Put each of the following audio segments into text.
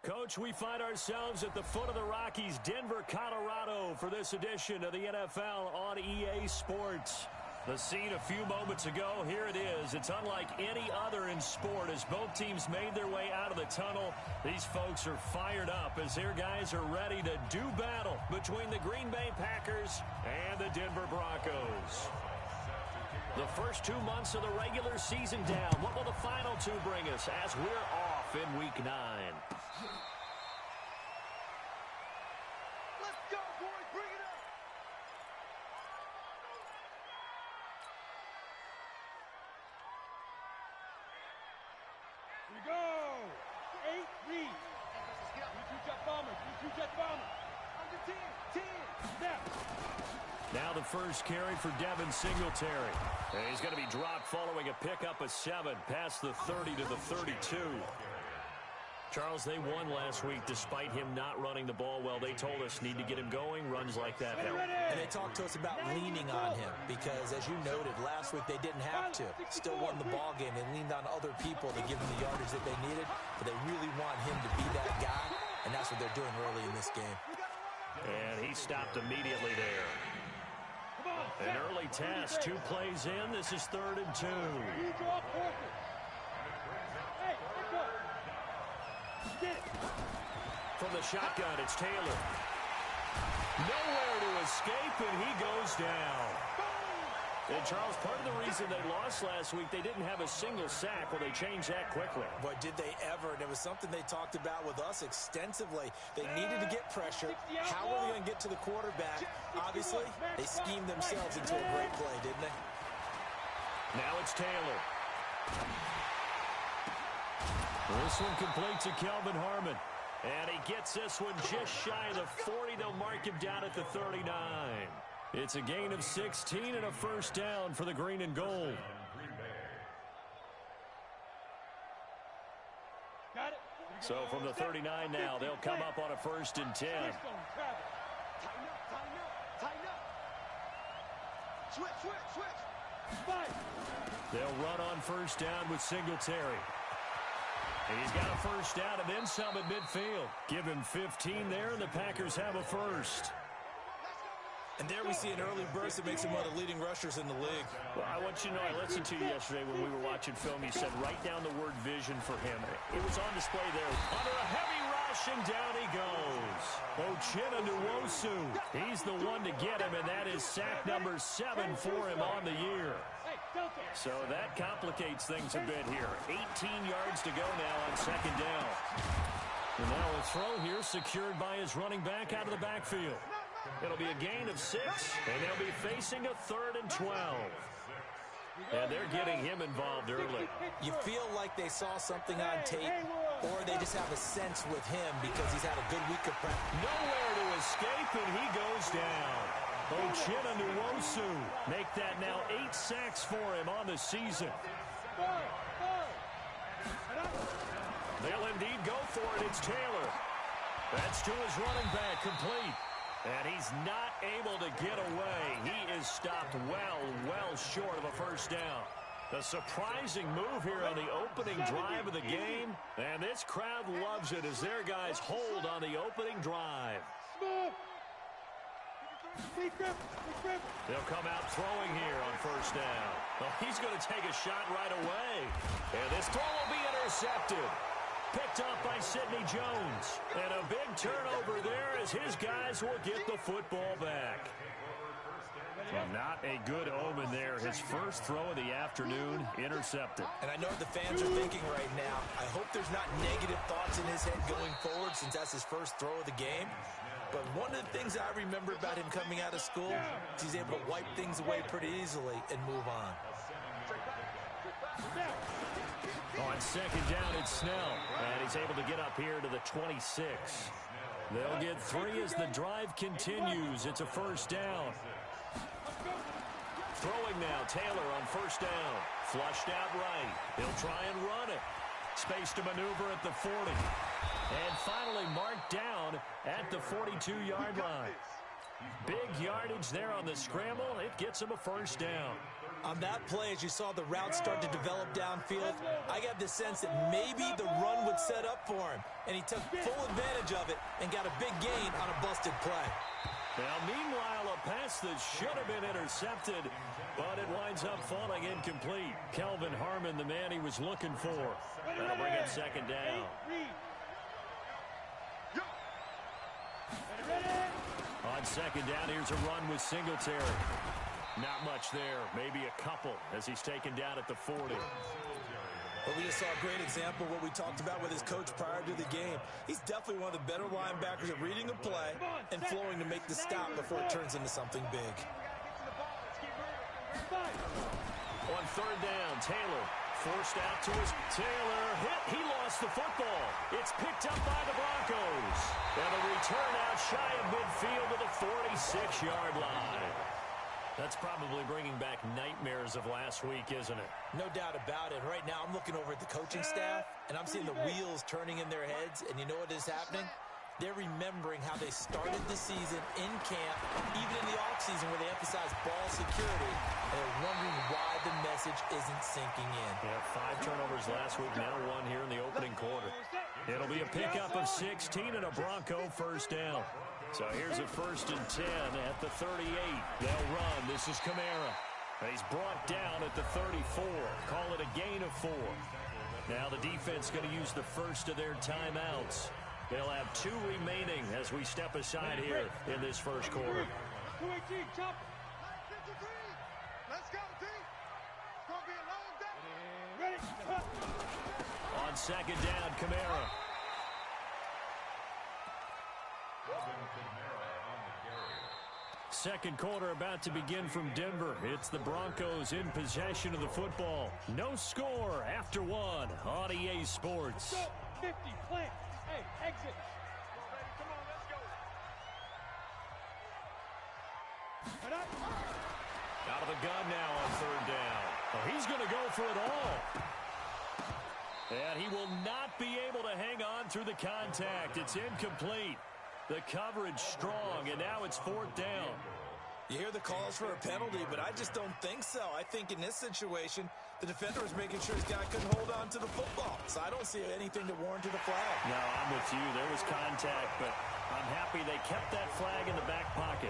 Coach, we find ourselves at the foot of the Rockies, Denver, Colorado, for this edition of the NFL on EA Sports. The scene a few moments ago, here it is. It's unlike any other in sport as both teams made their way out of the tunnel. These folks are fired up as their guys are ready to do battle between the Green Bay Packers and the Denver Broncos. The first 2 months of the regular season down. What will the final two bring us as we're off in Week 9? Let's go, boys. Bring it up. Here we go. 8 lead. You jet bombers. You jet bombers. Under 10. 10. Snap. Now the first carry for Devin Singletary. And he's going to be dropped following a pickup of 7 past the 30 to the 32. Charles, they won last week despite him not running the ball well. They told us need to get him going. Runs like that help. And they talked to us about leaning on him because, as you noted, last week they didn't have to. Still won the ball game. They leaned on other people to give them the yardage that they needed, but they really want him to be that guy, and that's what they're doing early in this game. And he stopped immediately there. An early task, 2 plays in. This is 3rd and 2. From the shotgun, it's Taylor. Nowhere to escape, and he goes down. And, Charles, part of the reason they lost last week, they didn't have a single sack. Well, they changed that quickly. But did they ever? And it was something they talked about with us extensively. They needed to get pressure. How were they going to get to the quarterback? Obviously, they schemed themselves into a great play, didn't they? Now it's Taylor. This one complete to Kelvin Harmon. And he gets this one just shy of the 40. They'll mark him down at the 39. It's a gain of 16 and a first down for the green and gold. Got it. So from the 39 now, they'll come up on a 1st and 10. Tighten up, tighten up, tighten up. Switch. Fight. They'll run on 1st down with Singletary. And he's got a 1st down and then some at midfield. Give him 15 there, and the Packers have a 1st. And there we see an early burst that makes him one of the leading rushers in the league. Well, I want you to know, I listened to you yesterday when we were watching film. You said write down the word vision for him. It was on display there. Under a heavy rush, and down he goes. Uchenna Nwosu. He's the one to get him, and that is sack number 7 for him on the year. So that complicates things a bit here. 18 yards to go now on 2nd down. And now a throw here secured by his running back out of the backfield. It'll be a gain of 6, and they'll be facing a 3rd and 12. And they're getting him involved early. You feel like they saw something on tape, or they just have a sense with him because he's had a good week of practice. Nowhere to escape, and he goes down. Uchenna Nwosu make that now 8 sacks for him on the season. They'll indeed go for it. It's Taylor. That's to his running back, complete. And he's not able to get away. He is stopped well short of a 1st down. A surprising move here on the opening drive of the game. And this crowd loves it as their guys hold on the opening drive. They'll come out throwing here on 1st down. Well, he's going to take a shot right away. And this throw will be intercepted. Picked up by Sidney Jones. And a big turnover there as his guys will get the football back. Well, not a good omen there. His first throw of the afternoon intercepted. And I know what the fans are thinking right now. I hope there's not negative thoughts in his head going forward since that's his first throw of the game. But one of the things I remember about him coming out of school is he's able to wipe things away pretty easily and move on. On 2nd down, it's Snell. And he's able to get up here to the 26. They'll get 3 as the drive continues. It's a 1st down. Throwing now, Taylor on 1st down. Flushed out right. He'll try and run it. Space to maneuver at the 40. And finally marked down at the 42-yard line. Big yardage there on the scramble. It gets him a 1st down. On that play, as you saw the route start to develop downfield, I got the sense that maybe the run would set up for him, and he took full advantage of it and got a big gain on a busted play. Now, meanwhile, a pass that should have been intercepted, but it winds up falling incomplete. Kelvin Harmon, the man he was looking for. That'll bring up second down. On second down, here's a run with Singletary. Not much there, maybe a couple as he's taken down at the 40. Well, we just saw a great example of what we talked about with his coach prior to the game. He's definitely one of the better linebackers at reading a play and flowing to make the stop before it turns into something big. On third down, Taylor forced out to his Taylor hit. He lost the football. It's picked up by the Broncos. And a return out shy of midfield to the 46-yard line. That's probably bringing back nightmares of last week, isn't it? No doubt about it. Right now, I'm looking over at the coaching staff, and I'm seeing the wheels turning in their heads. And you know what is happening? They're remembering how they started the season in camp, even in the offseason where they emphasized ball security, and they're wondering why the message isn't sinking in. Yeah, 5 turnovers last week, now 1 here in the opening quarter. It'll be a pickup of 16 and a Bronco first down. So here's a 1st and 10 at the 38. They'll run. This is Kamara. He's brought down at the 34. Call it a gain of 4. Now the defense going to use the first of their timeouts. They'll have 2 remaining as we step aside here in this first quarter. 218, chop. 9:53. Let's go, D. It's going to be a long day. Ready. On second down, Kamara. Second quarter about to begin from Denver. It's the Broncos in possession of the football. No score after 1 on EA Sports. 50, plant. Hey, exit. Come on, let's go. Out of the gun now on third down. Oh, he's going to go for it all. And he will not be able to hang on through the contact. It's incomplete. The coverage strong, and now it's 4th down. You hear the calls for a penalty, but I just don't think so. I think in this situation, the defender was making sure his guy couldn't hold on to the football. So I don't see anything to warrant to the flag. No, I'm with you. There was contact, but I'm happy they kept that flag in the back pocket.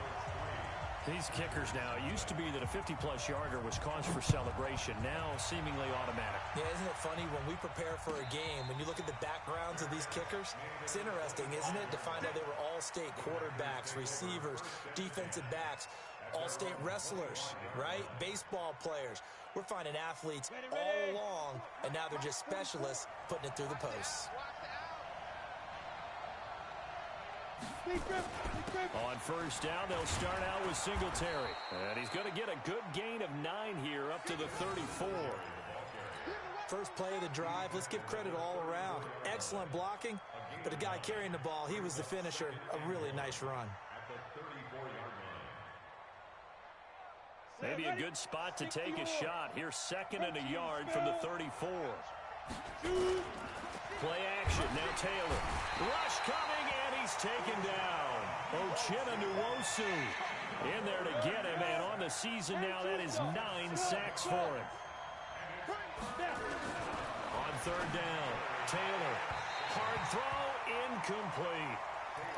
These kickers now, it used to be that a 50-plus yarder was cause for celebration. Now, seemingly automatic. Yeah, isn't it funny when we prepare for a game, when you look at the backgrounds of these kickers, it's interesting, isn't it, to find out they were all-state quarterbacks, receivers, defensive backs, all-state wrestlers, right? Baseball players. We're finding athletes all along, and now they're just specialists putting it through the posts. On first down, they'll start out with Singletary. And he's going to get a good gain of 9 here up to the 34. First play of the drive, let's give credit all around. Excellent blocking, but the guy carrying the ball, he was the finisher. A really nice run. Maybe a good spot to take a shot. Here's 2nd and a yard from the 34. Play action. Now Taylor. Rush coming, and he's taken down. Nuwosu in there to get him, and on the season now, that is 9 sacks for him. On third down, Taylor. Hard throw, incomplete.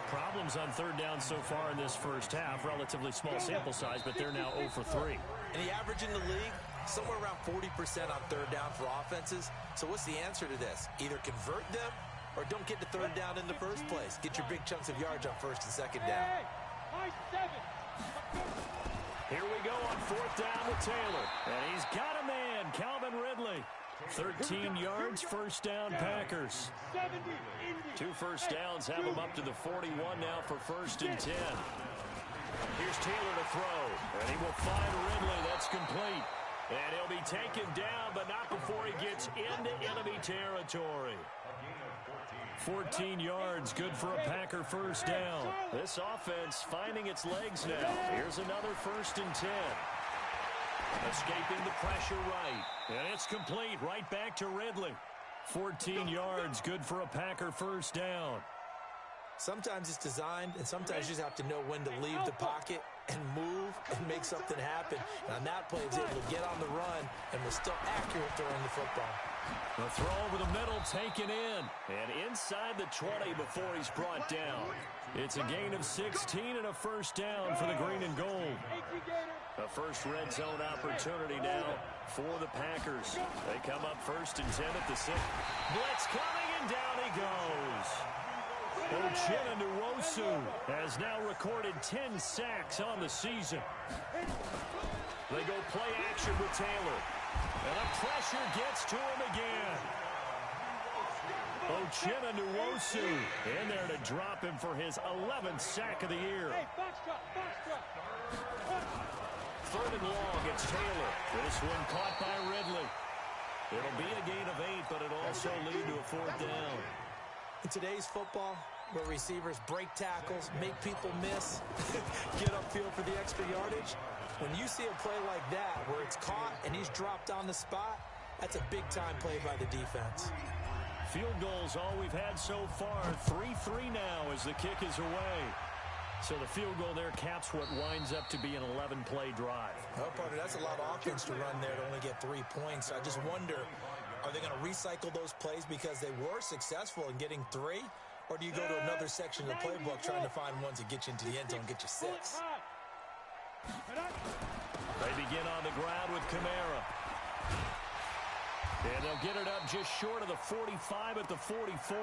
Problems on third down so far in this first half. Relatively small sample size, but they're now 0 for 3. And the average in the league, somewhere around 40% on third down for offenses. So what's the answer to this? Either convert them or don't get to third down in the first place. Get your big chunks of yards on 1st and 2nd down. Here we go on 4th down with Taylor. And he's got a man, Calvin Ridley. 13 yards, 1st down, Packers. 2 first downs have him up to the 41 now for 1st and 10. Here's Taylor to throw, and he will find Ridley. That's complete. And he'll be taken down, but not before he gets into enemy territory. 14 yards, good for a Packer first down. This offense finding its legs now. Here's another 1st and 10. Escaping the pressure right. And it's complete, right back to Ridley. 14 yards, good for a Packer first down. Sometimes it's designed, and sometimes you just have to know when to leave the pocket and move and make something happen. And on that play, he was able to get on the run and was still accurate throwing the football. The throw over the middle taken in. And inside the 20 before he's brought down. It's a gain of 16 and a first down for the green and gold. A first red zone opportunity now for the Packers. They come up 1st and 10 at the 6. Blitz coming, and down he goes. Ochena Nwosu has now recorded 10 sacks on the season. They go play action with Taylor. And the pressure gets to him again. Ochena Nwosu in there to drop him for his 11th sack of the year. 3rd and long, it's Taylor. This one caught by Ridley. It'll be a gain of 8, but it'll also lead to a 4th down. In today's football, where receivers break tackles, make people miss, get upfield for the extra yardage, when you see a play like that where it's caught and he's dropped on the spot, that's a big-time play by the defense. Field goals all we've had so far. 3-3 now as the kick is away. So the field goal there caps what winds up to be an 11-play drive. Well, partner, that's a lot of offense to run there to only get 3 points. I just wonder, are they going to recycle those plays because they were successful in getting 3? Or do you go to another section of the playbook trying to find ones that get you into the end zone and get you 6? They begin on the ground with Kamara. And they'll get it up just short of the 45 at the 44.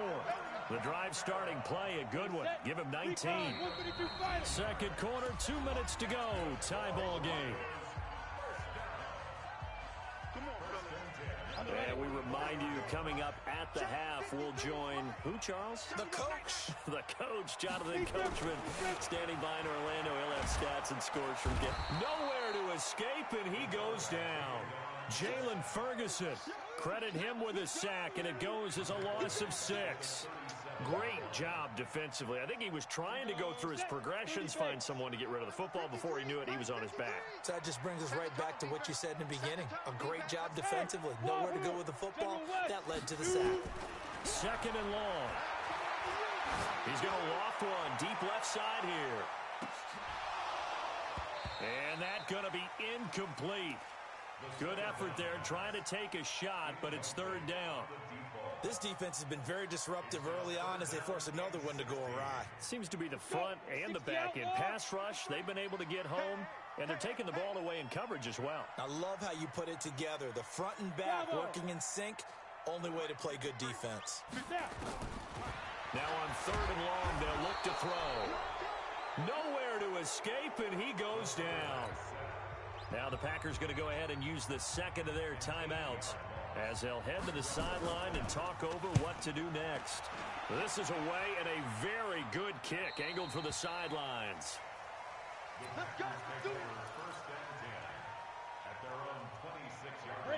The drive starting play, a good one. Give him 19. Second quarter, 2 minutes to go. Tie ball game. And we remind you, coming up at the half, we'll join who, Charles? The coach. The coach, Jonathan Coachman, standing by in Orlando. He'll have stats and scores from game. Nowhere to escape, and he goes down. Jalen Ferguson, credit him with a sack, and it goes as a loss of 6. Great job defensively. I think he was trying to go through his progressions, find someone to get rid of the football. Before he knew it, he was on his back. So that just brings us right back to what you said in the beginning. A great job defensively. Nowhere to go with the football. That led to the sack. 2nd and long. He's going to loft one deep left side here. And that's going to be incomplete. Good effort there, trying to take a shot, but it's 3rd down. This defense has been very disruptive early on as they force another one to go awry. Seems to be the front and the back end. Pass rush, they've been able to get home, and they're taking the ball away in coverage as well. I love how you put it together. The front and back working in sync, only way to play good defense. Now on 3rd and long, they'll look to throw. Nowhere to escape, and he goes down. Now the Packers going to go ahead and use the second of their timeouts as they'll head to the sideline and talk over what to do next. This is away and a very good kick angled for the sidelines.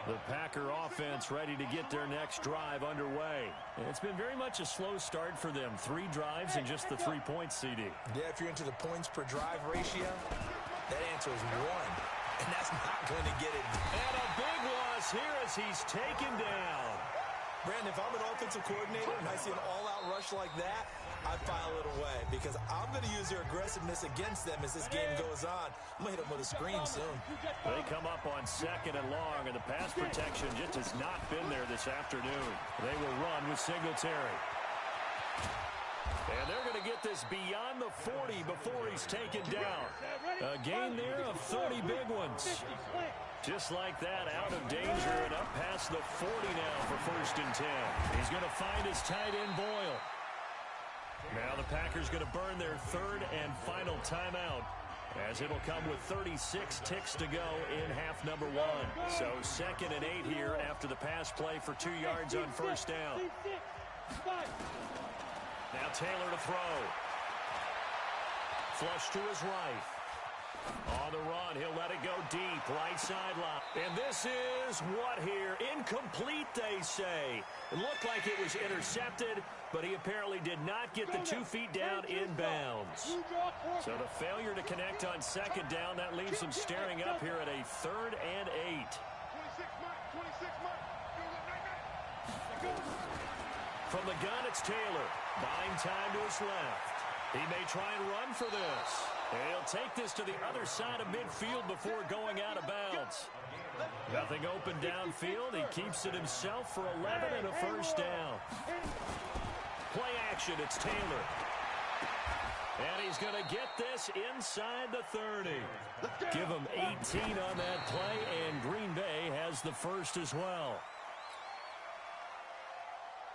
The Packer offense ready to get their next drive underway. And it's been very much a slow start for them. 3 drives and just the 3 points, CD. Yeah, if you're into the points per drive ratio, that answer is 1. And that's not going to get it. And a big loss here as he's taken down. Brandon, if I'm an offensive coordinator and I see an all-out rush like that, I file it away because I'm going to use their aggressiveness against them as this game goes on. I'm going to hit them with a screen soon. They come up on 2nd and long, and the pass protection just has not been there this afternoon. They will run with Singletary. And they're going to get this beyond the 40 before he's taken down. A gain there of 30 big ones. Just like that, out of danger and up past the 40 now for 1st and 10. He's going to find his tight end, Boyle. Now the Packers going to burn their 3rd and final timeout as it'll come with 36 ticks to go in half number 1. So 2nd and 8 here after the pass play for 2 yards on 1st down. Now Taylor to throw. Flush to his right. On the run, he'll let it go deep, right sideline. And this is what here? Incomplete, they say. It looked like it was intercepted, but he apparently did not get the 2 feet down inbounds. So the failure to connect on 2nd down, that leaves him staring up here at a 3rd and 8. From the gun, it's Taylor. Buying time to his left. He may try and run for this. He'll take this to the other side of midfield before going out of bounds. Nothing open downfield. He keeps it himself for 11 and a first down. Play action. It's Taylor. And he's going to get this inside the 30. Give him 18 on that play, and Green Bay has the first as well.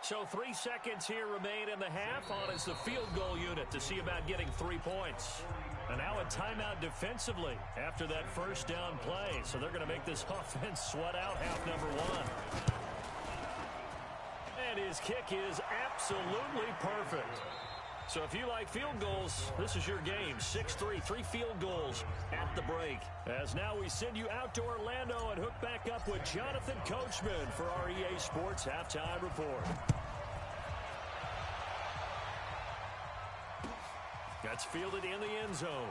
So 3 seconds here remain in the half. On is the field goal unit to see about getting 3 points. And now a timeout defensively after that first down play. So they're going to make this offense sweat out half number 1. And his kick is absolutely perfect. So if you like field goals, this is your game. 6-3, 3 field goals at the break. As now we send you out to Orlando and hook back up with Jonathan Coachman for our EA Sports Halftime Report. That's fielded in the end zone.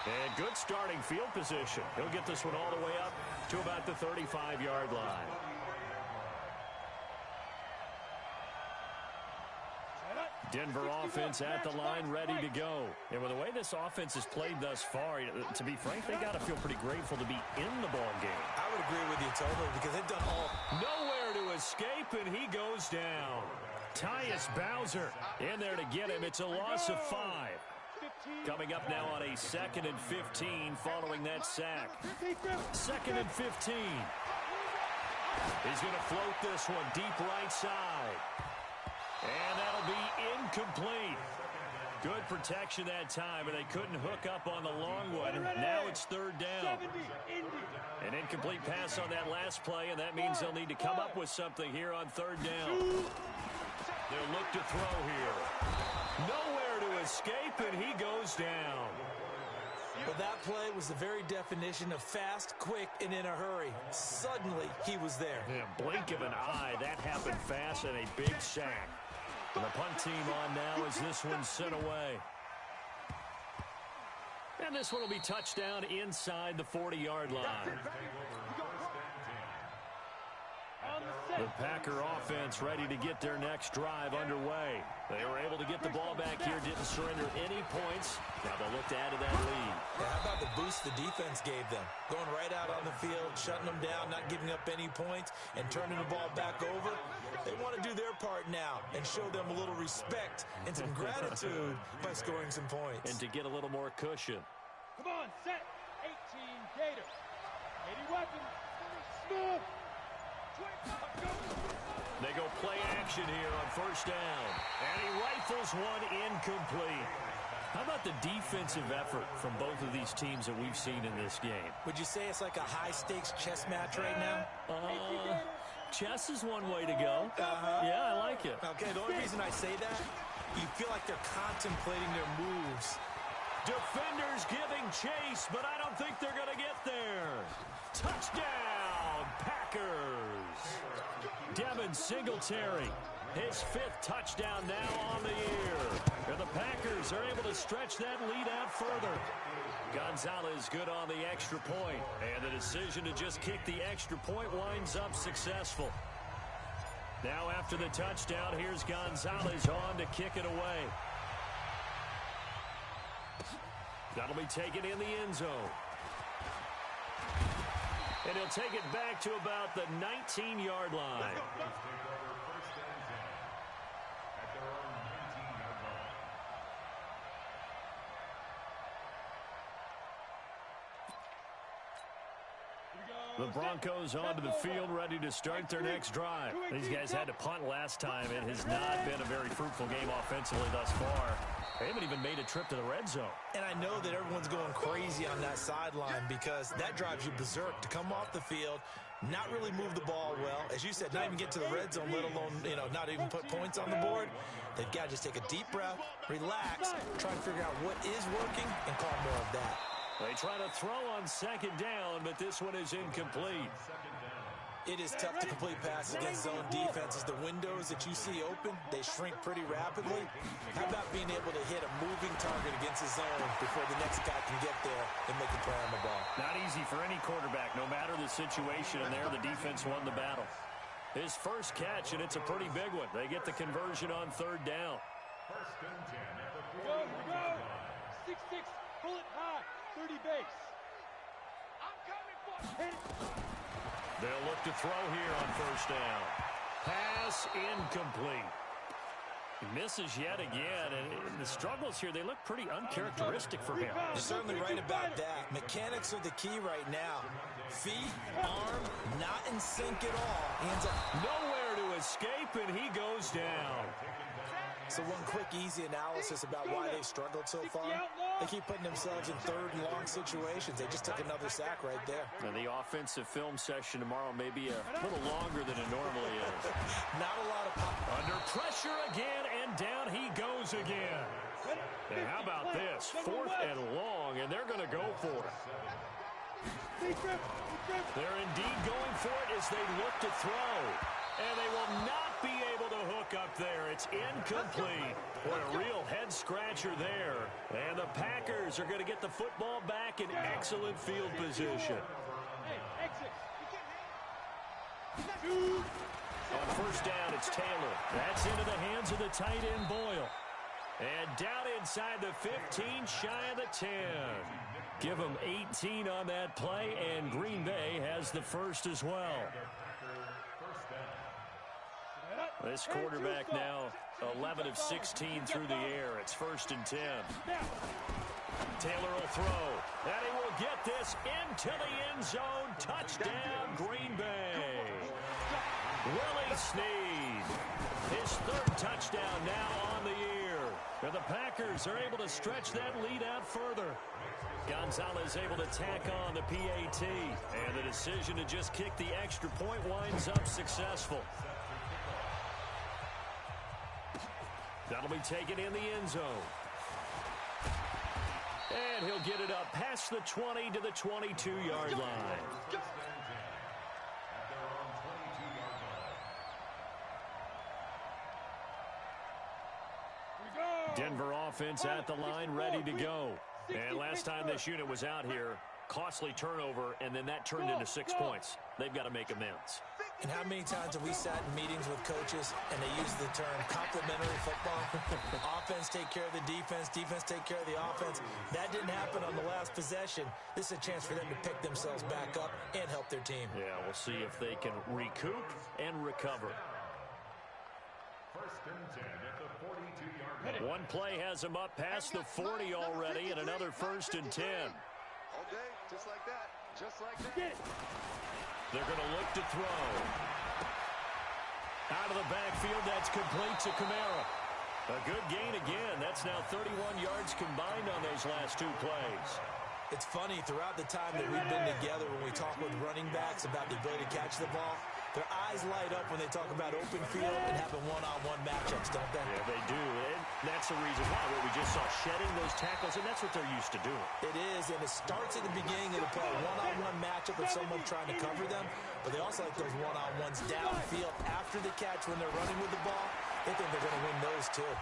And good starting field position. He'll get this one all the way up to about the 35-yard line. Denver offense at the line, ready to go. And with the way this offense has played thus far, to be frank, they got to feel pretty grateful to be in the ball game. I would agree with you totally because they've done all. Nowhere to escape, and he goes down. Tyus Bowser in there to get him. It's a loss of 5. Coming up now on a 2nd and 15 following that sack. 2nd and 15. He's going to float this one deep right side. And that'll be incomplete. Good protection that time, and they couldn't hook up on the long one. Now it's 3rd down. An incomplete pass on that last play, and that means they'll need to come up with something here on 3rd down. They'll look to throw here. Nowhere to escape, and he goes down. But that play was the very definition of fast, quick, and in a hurry. Suddenly, he was there. Yeah, blink of an eye. That happened fast and a big sack. And the punt team on now as this one's sent away. And this one will be touchdown inside the 40-yard line. The Packer offense ready to get their next drive underway. They were able to get the ball back here, didn't surrender any points. Now they'll look to add to that lead. Yeah, how about the boost the defense gave them? Going right out on the field, shutting them down, not giving up any points, and turning the ball back over. They want to do their part now and show them a little respect and some gratitude by scoring some points. And to get a little more cushion. Come on, set. 18 Gators. 80 weapons. Smooth. They go play action here on 1st down. And he rifles one incomplete. How about the defensive effort from both of these teams that we've seen in this game? Would you say it's like a high-stakes chess match right now? Chess is one way to go. Yeah, I like it. Okay, the only reason I say that, you feel like they're contemplating their moves. Defenders giving chase, but I don't think they're going to get there. Touchdown, Packers. Devin Singletary, his 5th touchdown now on the year. And the Packers are able to stretch that lead out further. Gonzalez good on the extra point. And the decision to just kick the extra point winds up successful. Now after the touchdown, here's Gonzalez on to kick it away. That'll be taken in the end zone. And he'll take it back to about the 19-yard line. The Broncos onto the field, ready to start their next drive. These guys had to punt last time. It has not been a very fruitful game offensively thus far. They haven't even made a trip to the red zone. And I know that everyone's going crazy on that sideline because that drives you berserk to come off the field, not really move the ball well. As you said, not even get to the red zone, let alone, not even put points on the board. They've got to just take a deep breath, relax, try and figure out what is working, and call more of that. They try to throw on 2nd down, but this one is incomplete. It is tough to complete passes against zone defenses. The windows that you see open, they shrink pretty rapidly. How about being able to hit a moving target against a zone before the next guy can get there and make a play on the ball? Not easy for any quarterback, no matter the situation, and there the defense won the battle. His first catch, and it's a pretty big one. They get the conversion on third down. Go. 6-6, pull it high, 30 base. I'm coming for it. They'll look to throw here on first down. Pass incomplete. He misses yet again, and the struggles here, they look pretty uncharacteristic for him. You're certainly right about that. Mechanics are the key right now. Feet, arm, not in sync at all. Hands up. Nowhere to escape, and he goes down. So one quick, easy analysis about why they've struggled so far. They keep putting themselves in third and long situations. They just took another sack right there. And the offensive film session tomorrow may be a little longer than it normally is. Not a lot of pop. Under pressure again, and down he goes again. And how about this? 4th and long, and they're going to go for it. They're indeed going for it as they look to throw. And they will not be able to hook up there. It's incomplete. What a real head-scratcher there. And the Packers are going to get the football back in excellent field position. On first down, it's Taylor. That's into the hands of the tight end, Boyle. And down inside the 15, shy of the 10. Give them 18 on that play, and Green Bay has the first as well. This quarterback now 11 of 16 through the air. It's 1st and 10. Taylor will throw, and he will get this into the end zone. Touchdown, Green Bay. Willie Snead, his 3rd touchdown now on the year. And the Packers are able to stretch that lead out further. Gonzalez able to tack on the PAT, and the decision to just kick the extra point winds up successful. That'll be taken in the end zone. And he'll get it up past the 20 to the 22-yard line. Denver offense at the line, ready to go. And last time this unit was out here, costly turnover, and then that turned into 6 points. They've got to make amends. And how many times have we sat in meetings with coaches and they use the term complementary football? Offense take care of the defense, defense take care of the offense. That didn't happen on the last possession. This is a chance for them to pick themselves back up and help their team. Yeah, we'll see if they can recoup and recover. 1st and 10 at the 42-yard line. One play has them up past the 40 already, and another 1st and 10. Okay, just like that. Just like that. They're going to look to throw. Out of the backfield, that's complete to Kamara. A good gain again. That's now 31 yards combined on those last 2 plays. It's funny, throughout the time that we've been together, when we talk with running backs about the ability to catch the ball, their eyes light up when they talk about open field and having one-on-one matchups, don't they? Yeah, they do. And that's the reason why. What we just saw, shedding those tackles, and that's what they're used to doing. It is, and it starts at the beginning of the play. One-on-one matchup with someone trying to cover them, but they also like those one-on-ones downfield after the catch when they're running with the ball. They think they're going to win those too.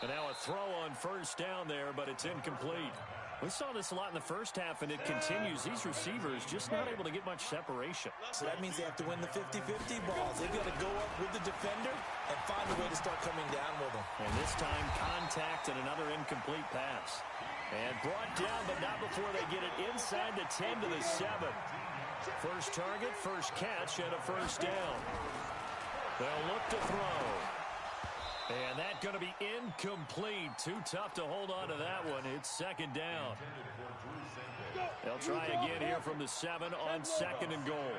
And now a throw on first down there, but it's incomplete. We saw this a lot in the first half, and it continues. These receivers just not able to get much separation. So that means they have to win the 50-50 balls. They've got to go up with the defender and find a way to start coming down with them. And this time, contact and another incomplete pass. And brought down, but not before they get it inside the 10 to the 7. First target, first catch, and a first down. They'll look to throw. And that's going to be incomplete. Too tough to hold on to that one. It's 2nd down. They'll try again here from the 7 on 2nd and goal.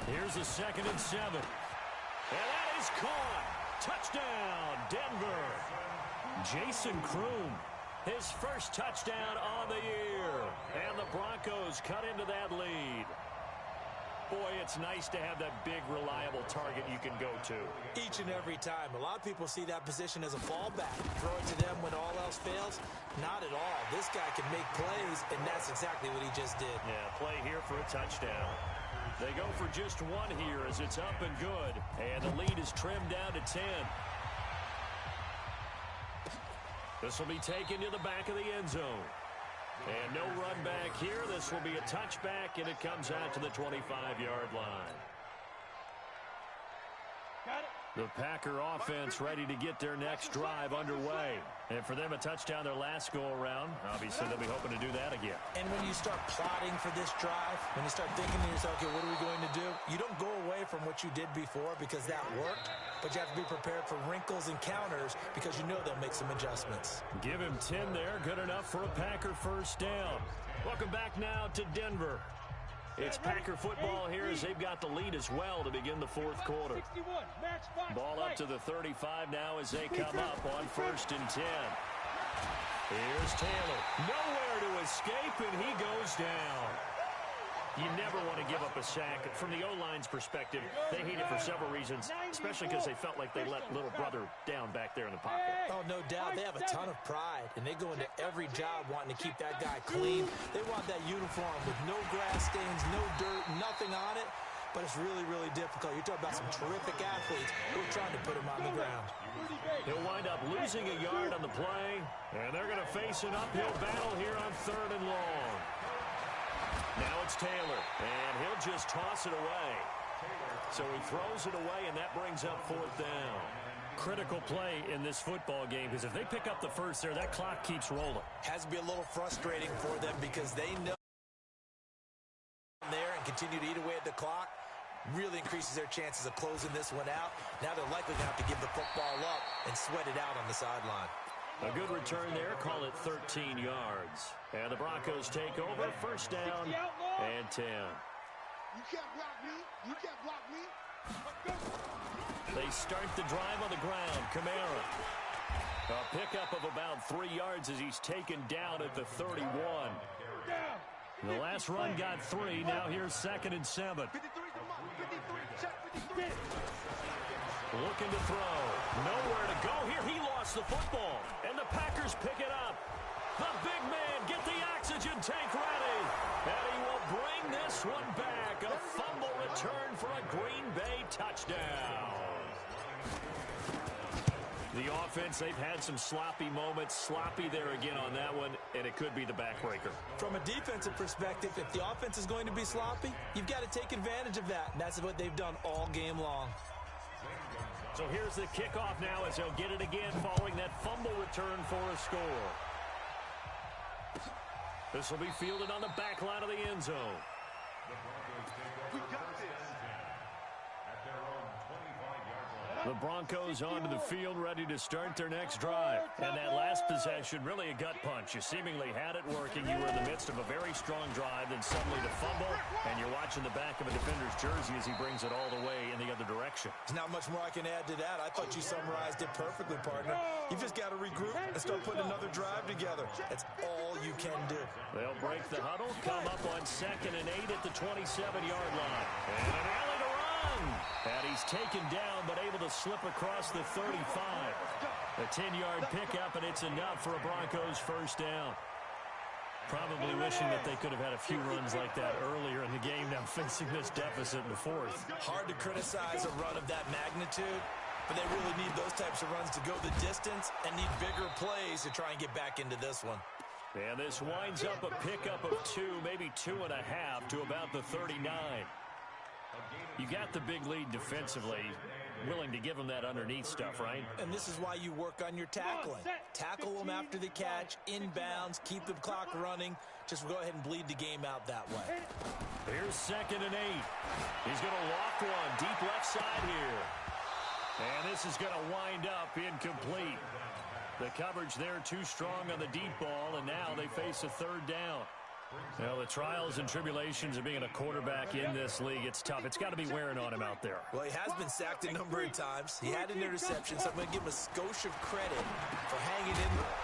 Here's a 2nd and 7. And that is caught. Touchdown, Denver. Jason Kroom, his first touchdown on the year. And the Broncos cut into that lead. Boy, it's nice to have that big, reliable target you can go to. Each and every time. A lot of people see that position as a fallback. Throw it to them when all else fails. Not at all. This guy can make plays, and that's exactly what he just did. Yeah, play here for a touchdown. They go for just one here as it's up and good. And the lead is trimmed down to 10. This will be taken to the back of the end zone. And no run back here. This will be a touchback, and it comes out to the 25-yard line. The Packer offense ready to get their next drive underway. And for them, a touchdown their last go-around. Obviously, they'll be hoping to do that again. And when you start plotting for this drive, when you start thinking to yourself, okay, what are we going to do? You don't go away from what you did before because that worked, but you have to be prepared for wrinkles and counters because you know they'll make some adjustments. Give him 10 there. Good enough for a Packer first down. Welcome back now to Denver. It's Packer football here as they've got the lead as well to begin the fourth quarter. Ball up to the 35 now as they come up on 1st and 10. Here's Taylor. Nowhere to escape, and he goes down. You never want to give up a sack. From the O-line's perspective, they hate it for several reasons, especially because they felt like they let little brother down back there in the pocket. Oh, no doubt. They have a ton of pride, and they go into every job wanting to keep that guy clean. They want that uniform with no grass stains, no dirt, nothing on it. But it's really, really difficult. You're talking about some terrific athletes who are trying to put him on the ground. He'll wind up losing a yard on the play, and they're going to face an uphill battle here on 3rd and long. Now it's Taylor, and he'll just toss it away. So he throws it away, and that brings up 4th down. Critical play in this football game, because if they pick up the first there, that clock keeps rolling. Has to be a little frustrating for them because they know there and continue to eat away at the clock. Really increases their chances of closing this one out. Now they're likely going to have to give the football up and sweat it out on the sideline. A good return there. Call it 13 yards. And the Broncos take over. 1st down and 10. You can't block me. You can't block me. They start the drive on the ground. Kamara. A pickup of about 3 yards as he's taken down at the 31. The last run got 3. Now here's 2nd and 7. Looking to throw. Nowhere to go here. He lost the football. And the Packers pick it up. The big man, get the oxygen tank ready. And he will bring this one back. A fumble return for a Green Bay touchdown. The offense, they've had some sloppy moments. Sloppy there again on that one, and it could be the backbreaker. From a defensive perspective, if the offense is going to be sloppy, you've got to take advantage of that. And that's what they've done all game long. So here's the kickoff now as they'll get it again following that fumble return for a score. This will be fielded on the back line of the end zone. We got this. The Broncos onto the field, ready to start their next drive. And that last possession, really a gut punch. You seemingly had it working. You were in the midst of a very strong drive, then suddenly the fumble, and you're watching the back of a defender's jersey as he brings it all the way in the other direction. There's not much more I can add to that. I thought you summarized it perfectly, partner. You've just got to regroup and start putting another drive together. That's all you can do. They'll break the huddle, come up on 2nd and 8 at the 27-yard line. And an alley to run. And he's taken down, but able to slip across the 35. A 10-yard pickup, and it's enough for a Broncos first down. Probably wishing that they could have had a few runs like that earlier in the game, now facing this deficit in the 4th. Hard to criticize a run of that magnitude, but they really need those types of runs to go the distance and need bigger plays to try and get back into this one. And this winds up a pickup of 2, maybe 2.5 to about the 39. You got the big lead defensively, willing to give them that underneath stuff, right? And this is why you work on your tackling. Tackle them after the catch, inbounds, keep the clock running. Just go ahead and bleed the game out that way. Here's 2nd and 8. He's going to loft one deep left side here. And this is going to wind up incomplete. The coverage there too strong on the deep ball, and now they face a 3rd down. Well, the trials and tribulations of being a quarterback in this league, it's tough. It's got to be wearing on him out there. Well, he has been sacked a number of times. He had an interception, so I'm going to give him a skosh of credit for hanging in there.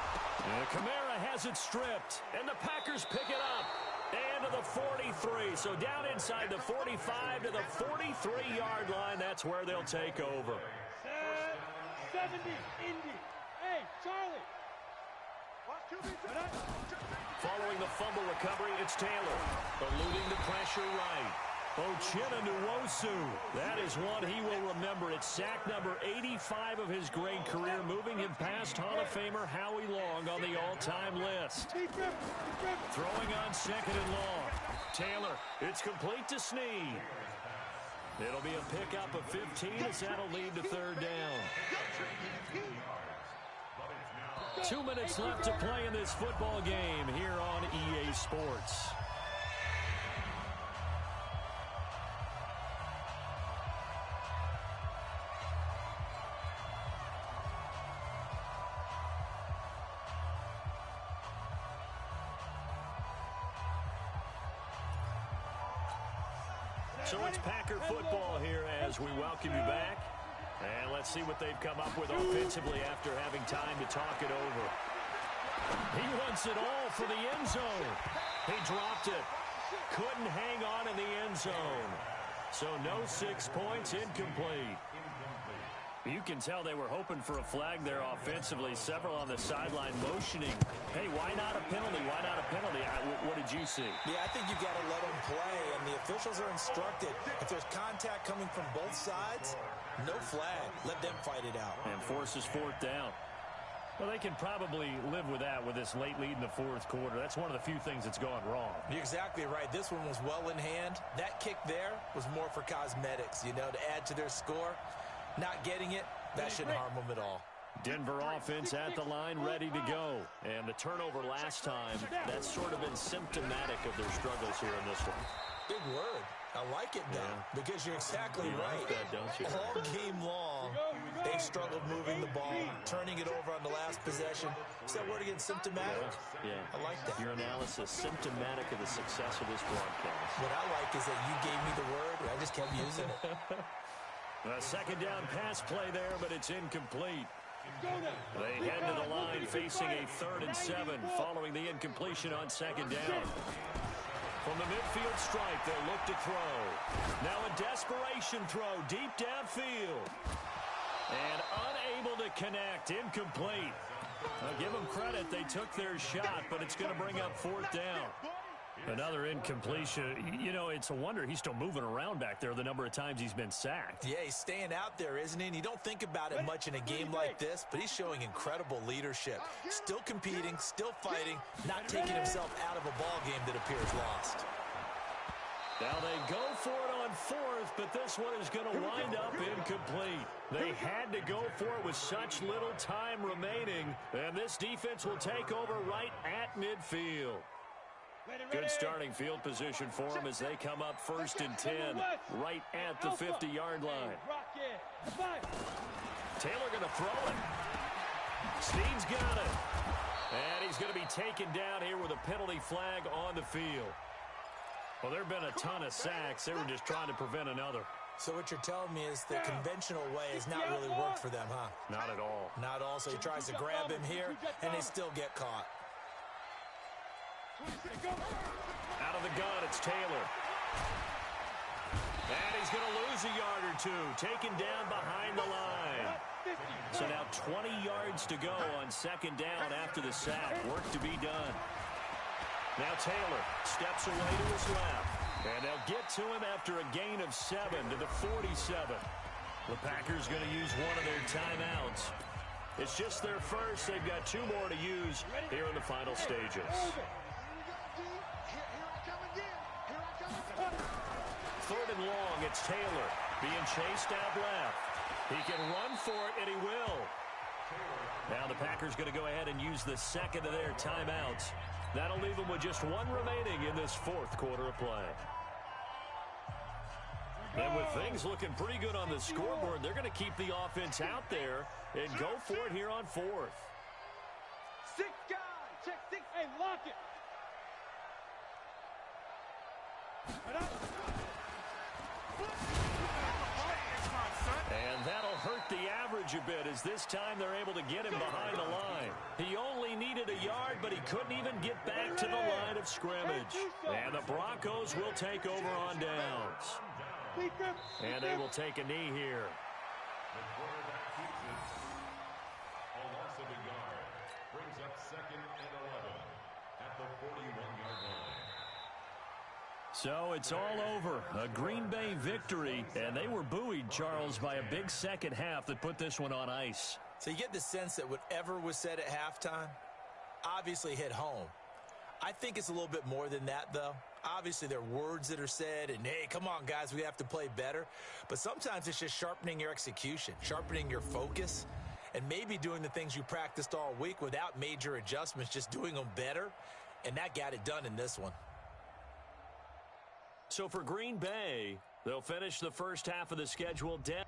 And Kamara has it stripped, and the Packers pick it up. And to the 43. So down inside the 45 to the 43-yard line. That's where they'll take over. 70, Indy. Hey, Charlie. Following the fumble recovery, it's Taylor. Eluding the pressure right. Nuwosu. That is one he will remember. It's sack number 85 of his great career, moving him past Hall of Famer Howie Long on the all-time list. Throwing on second and long. Taylor, it's complete to Snead. It'll be a pickup of 15 as that'll lead to third down. 2 minutes left to play in this football game here on EA Sports. So it's Packer football here as we welcome you back. And let's see what they've come up with offensively after having time to talk it over. He wants it all for the end zone. He dropped it. Couldn't hang on in the end zone. So no 6 points, incomplete. You can tell they were hoping for a flag there offensively. Several on the sideline motioning. Hey, why not a penalty? Why not a penalty? What did you see? Yeah, I think you've got to let them play, and the officials are instructed. If there's contact coming from both sides, no flag. Let them fight it out. And forces fourth down. Well, they can probably live with that with this late lead in the fourth quarter. That's one of the few things that's gone wrong. You're exactly right. This one was well in hand. That kick there was more for cosmetics, you know, to add to their score. Not getting it, that shouldn't harm them at all. Denver offense at the line, ready to go. And the turnover last time, that's sort of been symptomatic of their struggles here in this one. Big word. I like it, though, because you're exactly right. Like that, don't you? All game long, they've struggled moving the ball, turning it over on the last possession. Is that word again, symptomatic? Yeah. I like that. Your analysis, symptomatic of the success of this broadcast. What I like is that you gave me the word, and I just kept using it. A second down pass play there, but it's incomplete. They head to the line facing a 3rd and 7 following the incompletion on second down. From the midfield stripe, they'll look to throw. Now a desperation throw deep downfield. And unable to connect, incomplete. I'll give them credit, they took their shot, but it's going to bring up 4th down. Another incompletion. You know, it's a wonder he's still moving around back there the number of times he's been sacked. Yeah, he's staying out there, isn't he? And you don't think about it much in a game like this, but he's showing incredible leadership. Still competing, still fighting, not taking himself out of a ball game that appears lost. Now they go for it on 4th, but this one is going to wind up incomplete. They had to go for it with such little time remaining, and this defense will take over right at midfield. Good starting field position for them as they come up 1st and 10, right at the 50-yard line. Taylor going to throw it. Snead's got it. And he's going to be taken down here with a penalty flag on the field. Well, there have been a ton of sacks. They were just trying to prevent another. So what you're telling me is the conventional way has not really worked for them, huh? Not at all. Not at all. So he tries to grab him here, and they still get caught. Out of the gun, it's Taylor. And he's going to lose a yard or two. Taken down behind the line. So now 20 yards to go on second down after the sack. Work to be done. Now Taylor steps away to his left. And they'll get to him after a gain of 7 to the 47. The Packers going to use one of their timeouts. It's just their first. They've got 2 more to use here in the final stages. 3rd and long, it's Taylor being chased out left. He can run for it, and he will. Now the Packers going to go ahead and use the second of their timeouts. That'll leave them with just 1 remaining in this 4th quarter of play. And with things looking pretty good on the scoreboard, they're going to keep the offense out there and go for it here on 4th. 6 guys, check 6, hey, lock it. And that'll hurt the average a bit as this time they're able to get him behind the line. He only needed a yard, but he couldn't even get back to the line of scrimmage. And the Broncos will take over on downs. And they will take a knee here. The quarterback keeps it. A loss of a yard brings up 2nd and 11 at the 41-yard line. So it's all over. A Green Bay victory, and they were buoyed, Charles, by a big second half that put this one on ice. So you get the sense that whatever was said at halftime obviously hit home. I think it's a little bit more than that, though. Obviously, there are words that are said, and, hey, come on, guys, we have to play better. But sometimes it's just sharpening your execution, sharpening your focus, and maybe doing the things you practiced all week without major adjustments, just doing them better. And that got it done in this one. So for Green Bay, they'll finish the first half of the schedule down.